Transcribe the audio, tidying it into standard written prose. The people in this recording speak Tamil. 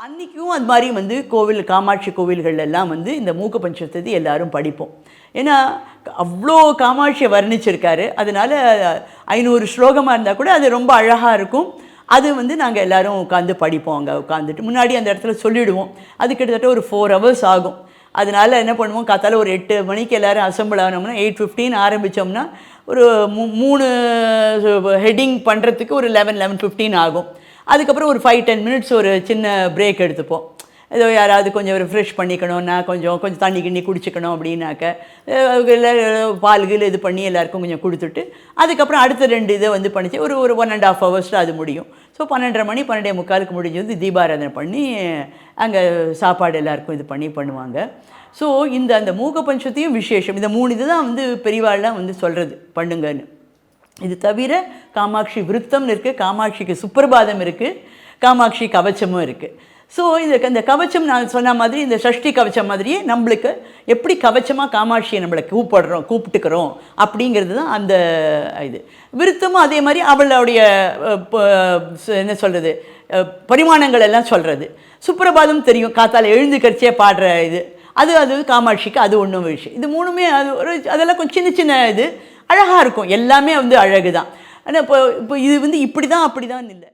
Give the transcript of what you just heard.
அன்றைக்கும் அது மாதிரி வந்து கோவில் காமாட்சி கோவில்கள் எல்லாம் வந்து இந்த மூக்க பஞ்சசதி எல்லாரும் படிப்போம். ஏன்னா அவ்வளோ காமாட்சியை வர்ணிச்சிருக்காரு. அதனால் 500 ஸ்லோகமாக இருந்தால் கூட அது ரொம்ப அழகாக இருக்கும். அது வந்து நாங்கள் எல்லோரும் உட்காந்து படிப்போம். அங்கே உட்காந்துட்டு முன்னாடி அந்த இடத்துல சொல்லிவிடுவோம். அது கிட்டத்தட்ட ஒரு 4 hours ஆகும். அதனால் என்ன பண்ணுவோம், காத்தால ஒரு 8 மணிக்கு எல்லோரும் அசம்பிள் ஆனோம்னா 8:15 ஆரம்பித்தோம்னா ஒரு 3 ஹெட்டிங் பண்ணுறதுக்கு ஒரு 11-11:15 ஆகும். அதுக்கப்புறம் ஒரு 5-10 minutes ஒரு சின்ன பிரேக் எடுத்துப்போம். ஏதோ யாராவது கொஞ்சம் ரிஃப்ரெஷ் பண்ணிக்கணும்னா கொஞ்சம் தண்ணி கிண்ணி குடிச்சிக்கணும் அப்படின்னாக்க பால்கள் இது பண்ணி எல்லாருக்கும் கொஞ்சம் கொடுத்துட்டு அதுக்கப்புறம் அடுத்த 2 இதை வந்து பண்ணிச்சு ஒரு 1.5 hours அது முடியும். ஸோ 12:30 மணி 12:45 முடிஞ்சது தீபாராதனை பண்ணி அங்கே சாப்பாடு எல்லாருக்கும் இது பண்ணி பண்ணுவாங்க. ஸோ அந்த மூக்க பஞ்சத்தையும் விசேஷம் இந்த 3 இது தான் வந்து பெரியவாள்லாம் வந்து சொல்கிறது பண்ணுங்கன்னு. இது தவிர காமாட்சி விருத்தம்னு இருக்குது, காமாட்சிக்கு சுப்பிரபாதம் இருக்குது, காமாட்சி கவச்சமும் இருக்குது. ஸோ இந்த கவச்சம் நான் சொன்ன மாதிரி இந்த சஷ்டி கவச்சம் மாதிரியே நம்மளுக்கு எப்படி கவச்சமாக காமாட்சியை நம்மளை கூப்பிட்டுக்கிறோம் அப்படிங்கிறது தான் அந்த இது. விருத்தமும் அதே மாதிரி அவளுடைய என்ன சொல்கிறது பரிமாணங்கள் எல்லாம் சொல்கிறது. சுப்பிரபாதம் தெரியும், காத்தால் எழுந்துக்கரிச்சே பாடுற இது அது காமாட்சிக்கு அது ஒன்றும் விஷயம். இது 3மே அது அதெல்லாம் கொஞ்சம் சின்ன இது அழகாக இருக்கும். எல்லாமே வந்து அழகு தான். ஆனால் இப்போ இது வந்து இப்படி தான் அப்படி தான் இல்லை.